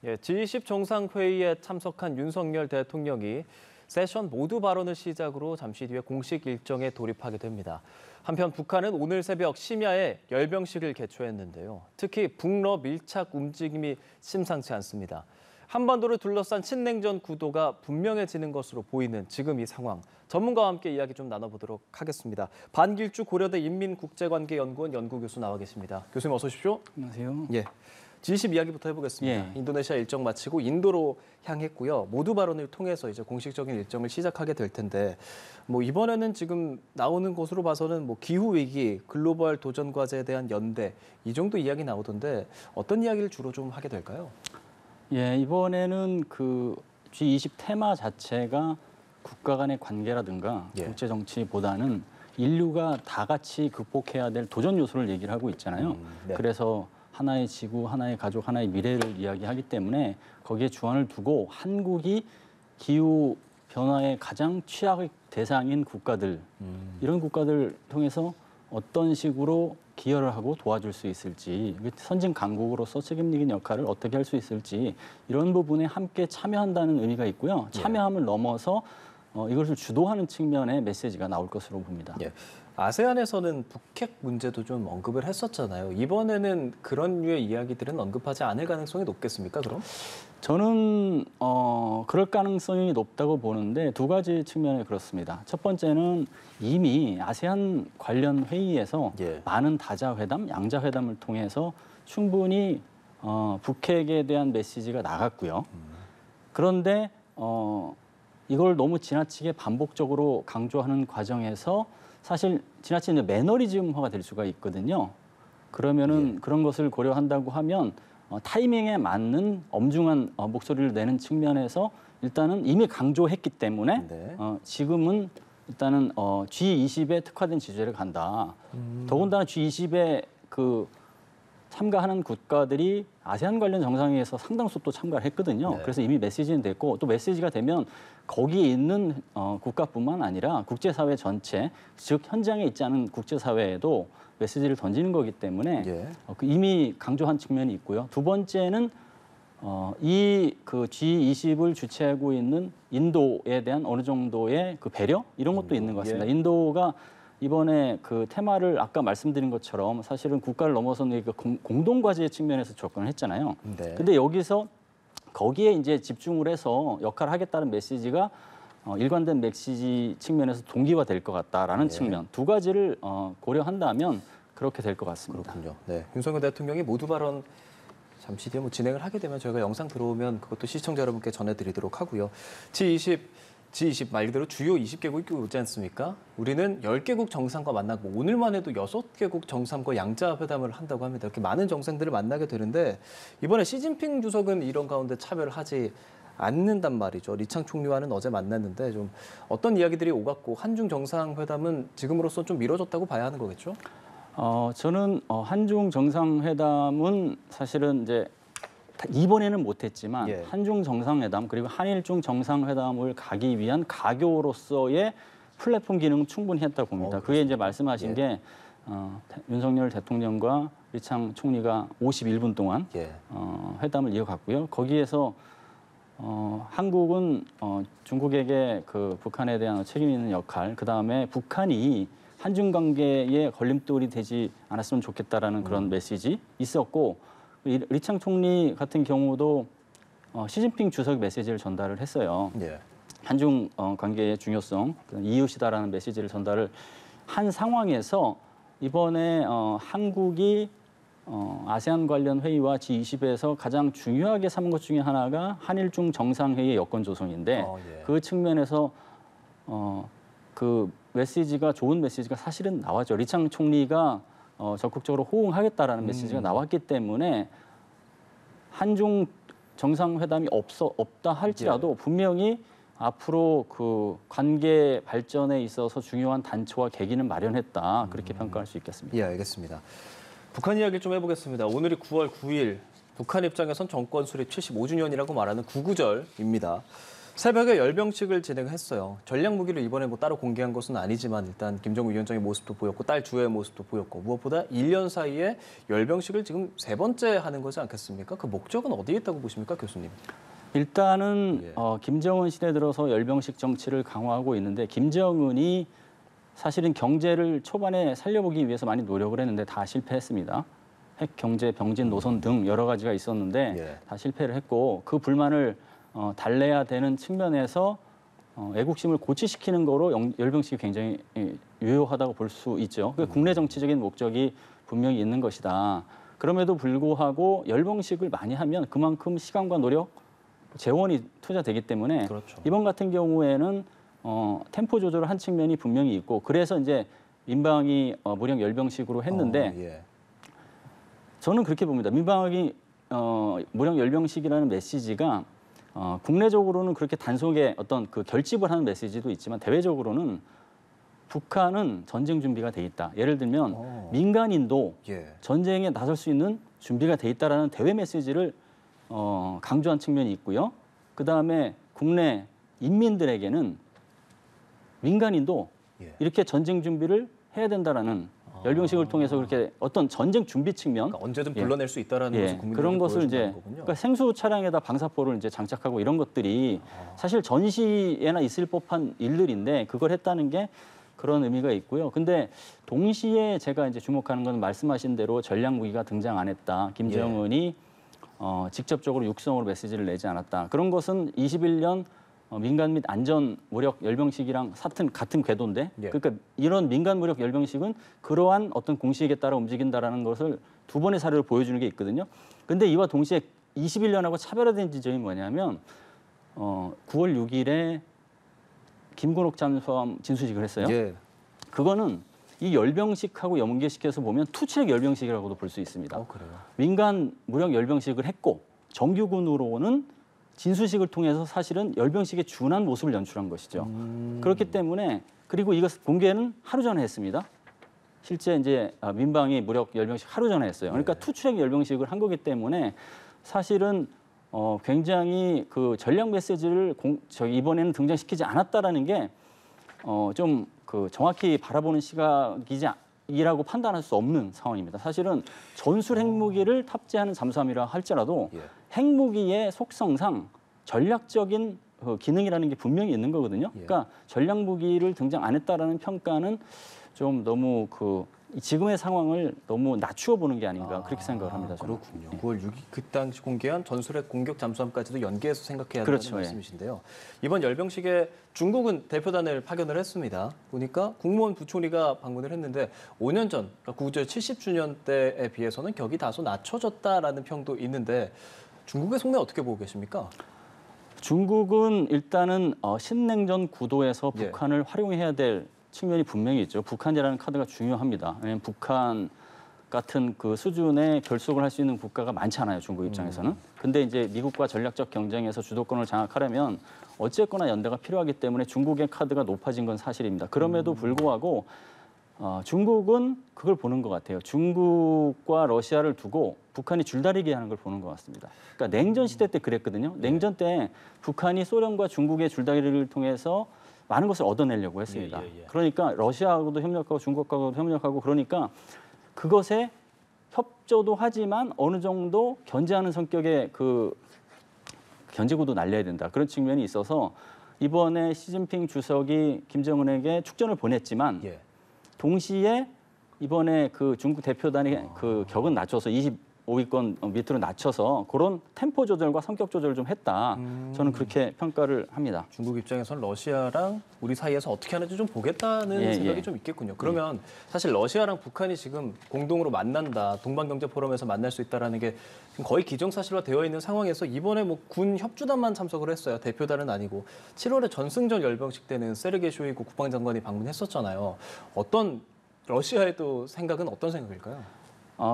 예, G20 정상회의에 참석한 윤석열 대통령이 세션 모두 발언을 시작으로 잠시 뒤에 공식 일정에 돌입하게 됩니다. 한편 북한은 오늘 새벽 심야에 열병식을 개최했는데요. 특히 북러 밀착 움직임이 심상치 않습니다. 한반도를 둘러싼 친냉전 구도가 분명해지는 것으로 보이는 지금 이 상황. 전문가와 함께 이야기 좀 나눠보도록 하겠습니다. 반길주 고려대 인민국제관계연구원 연구교수 나와 계십니다. 교수님 어서 오십시오. 안녕하세요. 예. G20 이야기부터 해보겠습니다. 예. 인도네시아 일정 마치고 인도로 향했고요. 모두 발언을 통해서 이제 공식적인 일정을 시작하게 될 텐데, 이번에는 지금 나오는 것으로 봐서는 기후 위기, 글로벌 도전 과제에 대한 연대 이 정도 이야기 나오던데 어떤 이야기를 주로 좀 하게 될까요? 예, 이번에는 그 G20 테마 자체가 국가 간의 관계라든가 예. 국제 정치보다는 인류가 다 같이 극복해야 될 도전 요소를 얘기를 하고 있잖아요. 네. 그래서 하나의 지구, 하나의 가족, 하나의 미래를 이야기하기 때문에 거기에 주안을 두고 한국이 기후 변화의 가장 취약 대상인 국가들, 이런 국가들 통해서 어떤 식으로 기여를 하고 도와줄 수 있을지, 선진 강국으로서 책임있는 역할을 어떻게 할 수 있을지 이런 부분에 함께 참여한다는 의미가 있고요. 참여함을 넘어서 이것을 주도하는 측면의 메시지가 나올 것으로 봅니다. 예. 아세안에서는 북핵 문제도 좀 언급을 했었잖아요. 이번에는 그런 류의 이야기들은 언급하지 않을 가능성이 높겠습니까, 그럼? 저는 그럴 가능성이 높다고 보는데 두 가지 측면에 그렇습니다. 첫 번째는 이미 아세안 관련 회의에서 많은 다자회담, 양자회담을 통해서 충분히 북핵에 대한 메시지가 나갔고요. 그런데 이걸 너무 지나치게 반복적으로 강조하는 과정에서 사실 지나치게 매너리즘화가 될 수가 있거든요. 그러면은 그런 것을 고려한다고 하면 타이밍에 맞는 엄중한 목소리를 내는 측면에서 일단은 이미 강조했기 때문에 지금은 일단은 G20에 특화된 지지를 간다. 더군다나 G20에 참가하는 국가들이 아세안 관련 정상회의에서 상당수 또 참가를 했거든요. 그래서 이미 메시지는 됐고 또 메시지가 되면 거기에 있는 국가뿐만 아니라 국제사회 전체, 즉 현장에 있지 않은 국제사회에도 메시지를 던지는 거기 때문에 이미 강조한 측면이 있고요. 두 번째는 이 G20을 주최하고 있는 인도에 대한 어느 정도의 배려 이런 것도 있는 것 같습니다. 인도가 이번에 그 테마를 아까 말씀드린 것처럼 사실은 국가를 넘어서는 공동 과제의 측면에서 접근을 했잖아요. 근데 여기서 거기에 이제 집중을 해서 역할을 하겠다는 메시지가 일관된 메시지 측면에서 동기화될 것 같다라는 측면 두 가지를 고려한다면 그렇게 될 것 같습니다. 그렇군요. 네, 윤석열 대통령이 모두 발언 잠시 뒤에 진행을 하게 되면 저희가 영상 들어오면 그것도 시청자 여러분께 전해드리도록 하고요. G20 말 그대로 주요 20개국이 오지 않습니까? 우리는 10개국 정상과 만나고 오늘만 해도 6개국 정상과 양자회담을 한다고 합니다. 이렇게 많은 정상들을 만나게 되는데 이번에 시진핑 주석은 이런 가운데 참여를 하지 않는단 말이죠. 리창 총리와는 어제 만났는데 좀 어떤 이야기들이 오갔고 한중 정상회담은 지금으로서 좀 미뤄졌다고 봐야 하는 거겠죠? 저는 한중 정상회담은 사실은 이제 이번에는 못했지만 한중 정상회담 그리고 한일중 정상회담을 가기 위한 가교로서의 플랫폼 기능은 충분히 했다고 봅니다. 그게 이제 말씀하신 게 윤석열 대통령과 리창 총리가 51분 동안 회담을 이어갔고요. 거기에서 한국은 중국에게 북한에 대한 책임 있는 역할, 그다음에 북한이 한중 관계에 걸림돌이 되지 않았으면 좋겠다라는 그런 메시지 있었고 리창 총리 같은 경우도 시진핑 주석 메시지를 전달을 했어요. 한중 관계의 중요성, 이웃이다라는 메시지를 전달을 한 상황에서 이번에 한국이 아세안 관련 회의와 G20에서 가장 중요하게 삼은 것 중에 하나가 한일중 정상회의 여건 조성인데 그 측면에서 그 메시지가 좋은 메시지가 사실은 나왔죠. 리창 총리가 적극적으로 호응하겠다라는 메시지가 나왔기 때문에 한중 정상회담이 없다 할지라도 분명히 앞으로 관계 발전에 있어서 중요한 단초와 계기는 마련했다. 그렇게 평가할 수 있겠습니다. 예, 알겠습니다. 북한 이야기를 좀 해보겠습니다. 오늘이 9월 9일, 북한 입장에선 정권 수립 75주년이라고 말하는 구구절입니다. 새벽에 열병식을 진행했어요. 전략 무기를 이번에 뭐 따로 공개한 것은 아니지만 일단 김정은 위원장의 모습도 보였고 딸 주의 모습도 보였고 무엇보다 1년 사이에 열병식을 지금 3번째 하는 거지 않겠습니까? 그 목적은 어디에 있다고 보십니까, 교수님? 일단은 김정은 시대 들어서 열병식 정치를 강화하고 있는데 김정은이 사실은 경제를 초반에 살려보기 위해서 많이 노력을 했는데 다 실패했습니다. 핵 경제 병진 노선 등 여러 가지가 있었는데 다 실패를 했고 그 불만을 달래야 되는 측면에서 애국심을 고취시키는 거로 열병식이 굉장히 유효하다고 볼 수 있죠. 그 국내 정치적인 목적이 분명히 있는 것이다. 그럼에도 불구하고 열병식을 많이 하면 그만큼 시간과 노력, 재원이 투자되기 때문에 그렇죠. 이번 같은 경우에는 템포 조절을 한 측면이 분명히 있고 그래서 이제 민방위 무력 열병식으로 했는데 저는 그렇게 봅니다. 민방위 무력 열병식이라는 메시지가 국내적으로는 그렇게 단속에 어떤 그 결집을 하는 메시지도 있지만 대외적으로는 북한은 전쟁 준비가 돼 있다. 예를 들면 민간인도 전쟁에 나설 수 있는 준비가 돼 있다라는 대외 메시지를 강조한 측면이 있고요. 그다음에 국내 인민들에게는 민간인도 이렇게 전쟁 준비를 해야 된다라는 열병식을 통해서 그렇게 어떤 전쟁 준비 측면, 그러니까 언제든 불러낼 수 있다라는 것을 국민들에게 그런 것을 이제 거군요. 그러니까 생수 차량에다 방사포를 이제 장착하고 이런 것들이 사실 전시에나 있을 법한 일들인데 그걸 했다는 게 그런 의미가 있고요. 근데 동시에 제가 이제 주목하는 건 말씀하신 대로 전략 무기가 등장 안 했다. 김정은이 직접적으로 육성으로 메시지를 내지 않았다. 그런 것은 21년 민간 및 안전 무력 열병식이랑 같은 궤도인데 그러니까 이런 민간 무력 열병식은 그러한 어떤 공식에 따라 움직인다라는 것을 두 번의 사례를 보여주는 게 있거든요. 근데 이와 동시에 21년하고 차별화된 지점이 뭐냐면 9월 6일에 김건옥 잠수함 진수식을 했어요. 그거는 이 열병식하고 연계시켜서 보면 투체력 열병식이라고도 볼 수 있습니다. 그래요? 민간 무력 열병식을 했고 정규군으로는 진수식을 통해서 사실은 열병식에 준한 모습을 연출한 것이죠. 그렇기 때문에 그리고 이것 공개는 하루 전에 했습니다. 실제 이제 민방위 무력 열병식 하루 전에 했어요. 그러니까 투출핵 열병식을 한 거기 때문에 사실은 굉장히 그 전략 메시지를 이번에는 등장시키지 않았다라는 게 좀 그 정확히 바라보는 시각이라고 판단할 수 없는 상황입니다. 사실은 전술 핵무기를 탑재하는 잠수함이라 할지라도 핵무기의 속성상 전략적인 기능이라는 게 분명히 있는 거거든요. 그러니까 전략 무기를 등장 안 했다라는 평가는 좀 너무 지금의 상황을 너무 낮추어 보는 게 아닌가 그렇게 생각을 합니다. 저는. 그렇군요. 9월 6일 그 당시 공개한 전술핵 공격 잠수함까지도 연계해서 생각해야 그렇죠. 된다는 말씀이신데요. 이번 열병식에 중국은 대표단을 파견을 했습니다. 보니까 국무원 부총리가 방문을 했는데 5년 전, 그러니까 구조 70주년 때에 비해서는 격이 다소 낮춰졌다라는 평도 있는데 중국의 속내 어떻게 보고 계십니까? 중국은 일단은 신냉전 구도에서 북한을 활용해야 될 측면이 분명히 있죠. 북한이라는 카드가 중요합니다. 왜냐하면 북한 같은 그 수준의 결속을 할 수 있는 국가가 많지 않아요. 중국 입장에서는. 근데 이제 미국과 전략적 경쟁에서 주도권을 장악하려면 어쨌거나 연대가 필요하기 때문에 중국의 카드가 높아진 건 사실입니다. 그럼에도 불구하고 중국은 그걸 보는 것 같아요. 중국과 러시아를 두고 북한이 줄다리기 하는 걸 보는 것 같습니다. 그러니까 냉전 시대 때 그랬거든요. 냉전 때 북한이 소련과 중국의 줄다리기를 통해서 많은 것을 얻어내려고 했습니다. 그러니까 러시아하고도 협력하고 중국하고도 협력하고 그러니까 그것에 협조도 하지만 어느 정도 견제하는 성격의 그 견제구도 날려야 된다. 그런 측면이 있어서 이번에 시진핑 주석이 김정은에게 축전을 보냈지만 동시에 이번에 그 중국 대표단의 그 격은 낮춰서 25위권 밑으로 낮춰서 그런 템포 조절과 성격 조절을 좀 했다. 저는 그렇게 평가를 합니다. 중국 입장에서는 러시아랑 우리 사이에서 어떻게 하는지 좀 보겠다는 생각이 좀 있겠군요. 그러면 사실 러시아랑 북한이 지금 공동으로 만난다, 동방경제 포럼에서 만날 수 있다라는 게 거의 기정사실화 되어 있는 상황에서 이번에 뭐 군 협주단만 참석을 했어요. 대표단은 아니고 7월에 전승절 열병식 때는 세르게이 쇼이구 국방장관이 방문했었잖아요. 어떤 러시아의 또 생각은 어떤 생각일까요?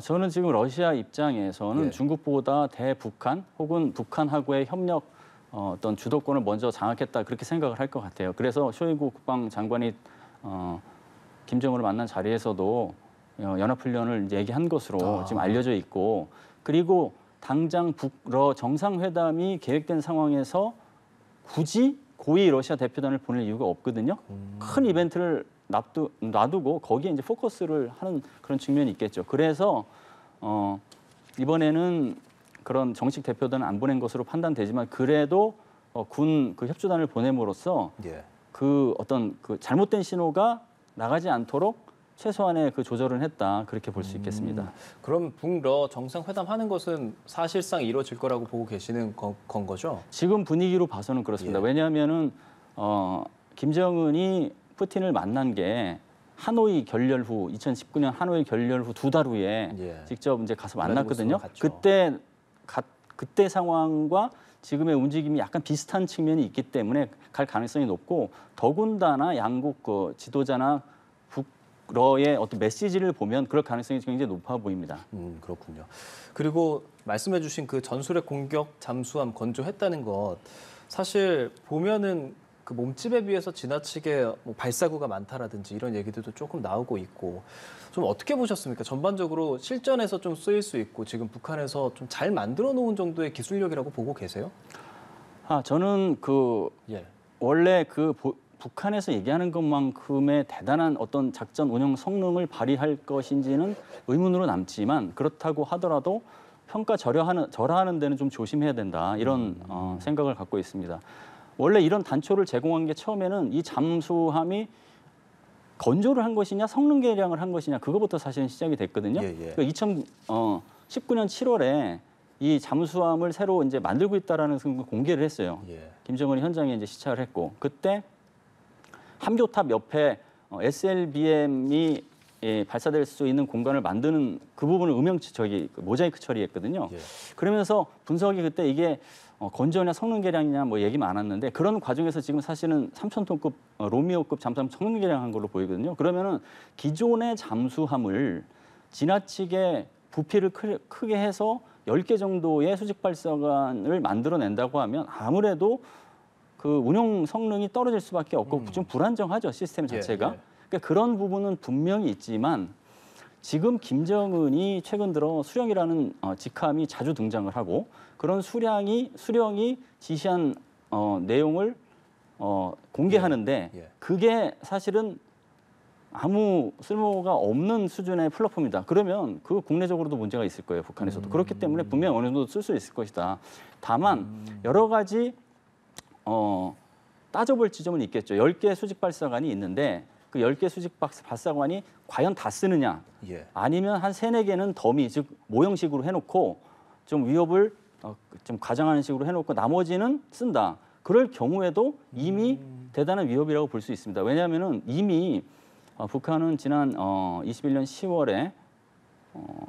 저는 지금 러시아 입장에서는 중국보다 대북한 혹은 북한하고의 협력 어떤 주도권을 먼저 장악했다 그렇게 생각을 할 것 같아요. 그래서 쇼이구 국방장관이 김정은을 만난 자리에서도 연합훈련을 얘기한 것으로 지금 알려져 있고 그리고 당장 북러 정상회담이 계획된 상황에서 굳이 고위 러시아 대표단을 보낼 이유가 없거든요. 큰 이벤트를 놔두고 거기에 이제 포커스를 하는 그런 측면이 있겠죠. 그래서 이번에는 그런 정식 대표단은 안 보낸 것으로 판단되지만 그래도 군 그 협조단을 보냄으로써 예. 그 어떤 그 잘못된 신호가 나가지 않도록 최소한의 그 조절을 했다 그렇게 볼 수 있겠습니다. 그럼 북러 정상회담 하는 것은 사실상 이루어질 거라고 보고 계시는 건 거죠? 지금 분위기로 봐서는 그렇습니다. 예. 왜냐하면은 김정은이 푸틴을 만난 게 하노이 결렬 후 2019년 하노이 결렬 후 2달 후에 예. 직접 이제 가서 만났거든요. 갔죠. 그때 상황과 지금의 움직임이 약간 비슷한 측면이 있기 때문에 갈 가능성이 높고 더군다나 양국 그 지도자나 북러의 어떤 메시지를 보면 그럴 가능성이 굉장히 높아 보입니다. 그렇군요. 그리고 말씀해주신 그 전술핵 공격 잠수함 건조했다는 것 사실 보면은 그 몸집에 비해서 지나치게 뭐 발사구가 많다라든지 이런 얘기들도 조금 나오고 있고 좀 어떻게 보셨습니까? 전반적으로 실전에서 좀 쓰일 수 있고 지금 북한에서 좀 잘 만들어 놓은 정도의 기술력이라고 보고 계세요? 저는 예. 원래 북한에서 얘기하는 것만큼의 대단한 어떤 작전 운영 성능을 발휘할 것인지는 의문으로 남지만 그렇다고 하더라도 평가 절하하는 데는 좀 조심해야 된다 이런 생각을 갖고 있습니다. 원래 이런 단초를 제공한 게 처음에는 이 잠수함이 건조를 한 것이냐 성능 개량을 한 것이냐 그거부터 사실은 시작이 됐거든요. 예. 그러니까 2019년 7월에 이 잠수함을 새로 이제 만들고 있다라는 걸 공개를 했어요. 예. 김정은이 현장에 이제 시착을 했고 그때 함교탑 옆에 SLBM이 발사될 수 있는 공간을 만드는 그 부분을 모자이크 처리했거든요. 예. 그러면서 분석이 그때 이게 건조냐 성능 개량이냐 뭐 얘기 많았는데 그런 과정에서 지금 사실은 3,000톤급 로미오급 잠수함 성능 개량한 걸로 보이거든요. 그러면은 기존의 잠수함을 지나치게 부피를 크게 해서 10개 정도의 수직 발사관을 만들어낸다고 하면 아무래도 그 운용 성능이 떨어질 수밖에 없고 좀 불안정하죠 시스템 자체가. 예. 그러니까 그런 부분은 분명히 있지만 지금 김정은이 최근 들어 수령이라는 직함이 자주 등장을 하고 그런 수령이 지시한 내용을 공개하는데 예. 그게 사실은 아무 쓸모가 없는 수준의 플랫폼이다. 그러면 그 국내적으로도 문제가 있을 거예요. 북한에서도. 그렇기 때문에 분명히 어느 정도 쓸 수 있을 것이다. 다만 여러 가지 따져볼 지점은 있겠죠. 10개 수직 발사관이 있는데 그 10개 수직 발사관이 과연 다 쓰느냐 예. 아니면 한 3-4개는 더미, 즉 모형식으로 해놓고 좀 위협을 좀 가장하는 식으로 해놓고 나머지는 쓴다. 그럴 경우에도 이미 대단한 위협이라고 볼 수 있습니다. 왜냐하면 이미 북한은 지난 21년 10월에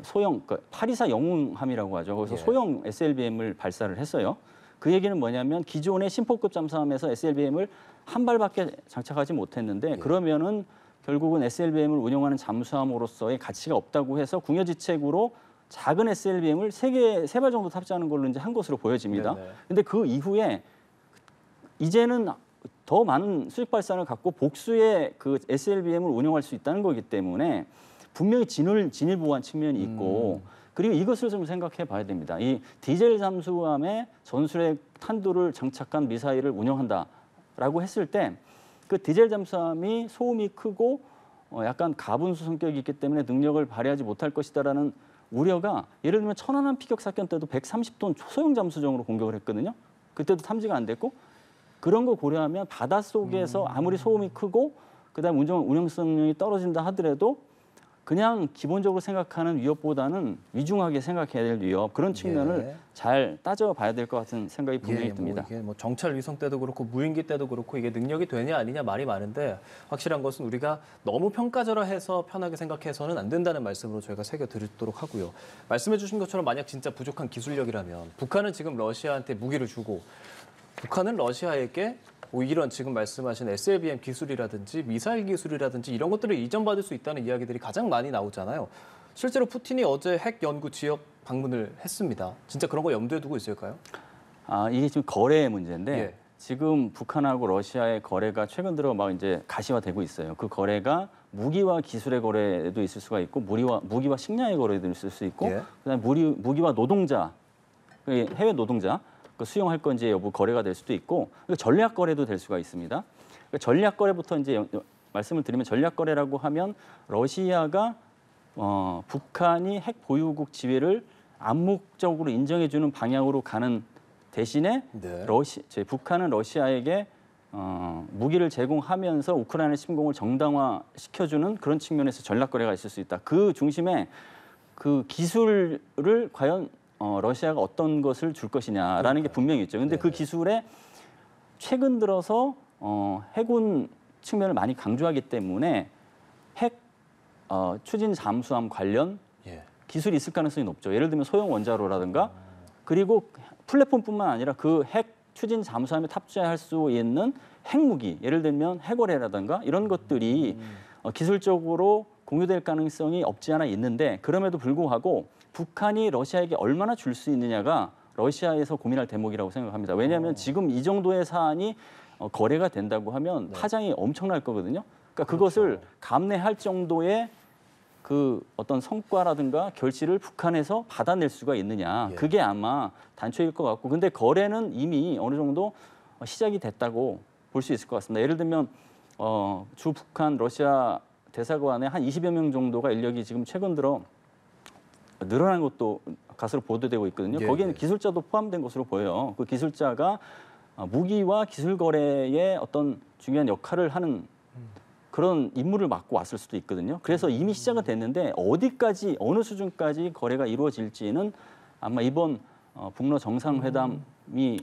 소형, 그러니까 824 영웅함이라고 하죠. 거기서 예. 소형 SLBM을 발사를 했어요. 그 얘기는 뭐냐면 기존의 심포급 잠수함에서 SLBM을 한 발밖에 장착하지 못했는데 그러면은 결국은 SLBM을 운영하는 잠수함으로서의 가치가 없다고 해서 궁여지책으로 작은 SLBM을 3발 정도 탑재하는 걸로 이제 한 것으로 보여집니다. 근데 그 이후에 이제는 더 많은 수직 발사를 갖고 복수의 그 SLBM을 운영할 수 있다는 거기 때문에 분명히 진일 보호한 측면이 있고 그리고 이것을 좀 생각해 봐야 됩니다. 이 디젤 잠수함에 전술핵 탄두를 장착한 미사일을 운영한다라고 했을 때 그 디젤 잠수함이 소음이 크고 약간 가분수 성격이 있기 때문에 능력을 발휘하지 못할 것이다라는 우려가 예를 들면 천안함 피격 사건 때도 130톤 소형 잠수정으로 공격을 했거든요. 그때도 탐지가 안 됐고 그런 거 고려하면 바닷속에서 아무리 소음이 크고 그다음 운영성능이 떨어진다 하더라도 그냥 기본적으로 생각하는 위협보다는 위중하게 생각해야 될 위협 그런 측면을 잘 따져봐야 될 것 같은 생각이 분명히 듭니다. 이게 뭐 정찰 위성 때도 그렇고 무인기 때도 그렇고 이게 능력이 되냐 아니냐 말이 많은데 확실한 것은 우리가 너무 평가절하해서 편하게 생각해서는 안 된다는 말씀으로 저희가 새겨드리도록 하고요. 말씀해 주신 것처럼 만약 진짜 부족한 기술력이라면 북한은 지금 러시아한테 무기를 주고 북한은 러시아에게 이런 지금 말씀하신 SLBM 기술이라든지 미사일 기술이라든지 이런 것들을 이전받을 수 있다는 이야기들이 가장 많이 나오잖아요. 실제로 푸틴이 어제 핵 연구 지역 방문을 했습니다. 진짜 그런 거 염두에 두고 있을까요? 이게 지금 거래의 문제인데 예. 지금 북한하고 러시아의 거래가 최근 들어 막 이제 가시화되고 있어요. 그 거래가 무기와 기술의 거래도 있을 수가 있고 무기와 식량의 거래도 있을 수 있고 예. 그다음에 무기와 노동자, 해외 노동자 수용할 건지 여부 거래가 될 수도 있고 전략 거래도 될 수가 있습니다. 전략 거래부터 이제 말씀을 드리면 전략 거래라고 하면 러시아가 북한이 핵 보유국 지위를 암묵적으로 인정해주는 방향으로 가는 대신에 네. 북한은 러시아에게 무기를 제공하면서 우크라이나 침공을 정당화시켜주는 그런 측면에서 전략 거래가 있을 수 있다. 그 중심에 그 기술을 과연 러시아가 어떤 것을 줄 것이냐라는 게 분명히 있죠. 그런데 그 기술에 최근 들어서 해군 측면을 많이 강조하기 때문에 핵 추진 잠수함 관련 기술이 있을 가능성이 높죠. 예를 들면 소형 원자로라든가 그리고 플랫폼뿐만 아니라 그 핵 추진 잠수함에 탑재할 수 있는 핵무기, 예를 들면 핵어뢰라든가 이런 것들이 기술적으로 공유될 가능성이 없지 않아 있는데 그럼에도 불구하고 북한이 러시아에게 얼마나 줄 수 있느냐가 러시아에서 고민할 대목이라고 생각합니다. 왜냐하면 지금 이 정도의 사안이 거래가 된다고 하면 파장이 엄청날 거거든요. 그러니까 그것을 감내할 정도의 그 어떤 성과라든가 결실을 북한에서 받아낼 수가 있느냐. 그게 아마 단초일 것 같고. 근데 거래는 이미 어느 정도 시작이 됐다고 볼 수 있을 것 같습니다. 예를 들면 주 북한 러시아 대사관에 한 20여 명 정도가 인력이 지금 최근 들어 늘어난 것도 가스로 보도되고 있거든요. 거기에는 기술자도 포함된 것으로 보여요. 그 기술자가 무기와 기술 거래에 어떤 중요한 역할을 하는 그런 임무를 맡고 왔을 수도 있거든요. 그래서 이미 시작은 됐는데 어디까지 어느 수준까지 거래가 이루어질지는 아마 이번 북러 정상회담이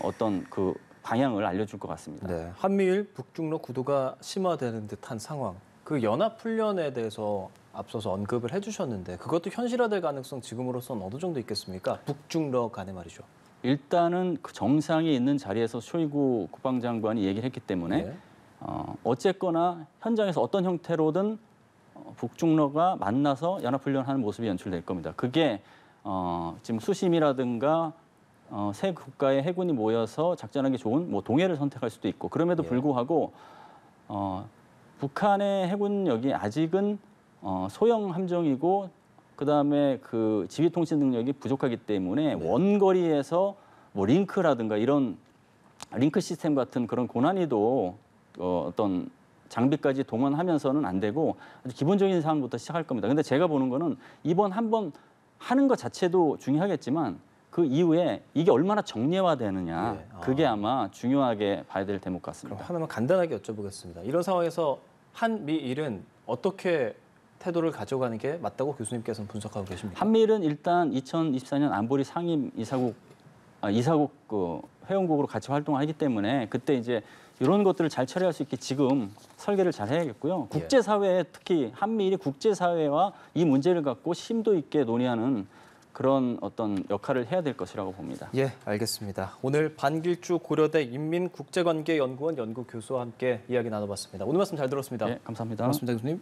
어떤 그 방향을 알려줄 것 같습니다. 네, 한미일 북중러 구도가 심화되는 듯한 상황. 그 연합훈련에 대해서 앞서서 언급을 해주셨는데 그것도 현실화될 가능성 지금으로서는 어느 정도 있겠습니까? 북중러 간에 말이죠. 일단은 그 정상이 있는 자리에서 쇼이구 국방장관이 얘기를 했기 때문에 어쨌거나 현장에서 어떤 형태로든 북중러가 만나서 연합훈련하는 모습이 연출될 겁니다. 그게 지금 수심이라든가 세 국가의 해군이 모여서 작전하기 좋은 뭐 동해를 선택할 수도 있고 그럼에도 불구하고 북한의 해군력이 아직은 소형 함정이고 그다음에 그 지휘 통신 능력이 부족하기 때문에 원거리에서 뭐 링크라든가 이런 링크 시스템 같은 그런 고난이도 어떤 장비까지 동원하면서는 안 되고 아주 기본적인 사항부터 시작할 겁니다. 근데 제가 보는 거는 이번 한번 하는 것 자체도 중요하겠지만 그 이후에 이게 얼마나 정례화되느냐 그게 아마 중요하게 봐야 될 대목 같습니다. 그럼 하나만 간단하게 여쭤보겠습니다. 이런 상황에서 한미일은 어떻게 태도를 가져가는 게 맞다고 교수님께서는 분석하고 계십니까? 한미일은 일단 2024년 안보리 상임 이사국 그 회원국으로 같이 활동하기 때문에 그때 이제 이런 것들을 잘 처리할 수 있게 지금 설계를 잘 해야겠고요. 국제사회에 특히 한미일이 국제사회와 이 문제를 갖고 심도 있게 논의하는 그런 어떤 역할을 해야 될 것이라고 봅니다. 예, 알겠습니다. 오늘 반길주 고려대 인민국제관계연구원 연구교수와 함께 이야기 나눠봤습니다. 오늘 말씀 잘 들었습니다. 네, 감사합니다. 고맙습니다, 교수님.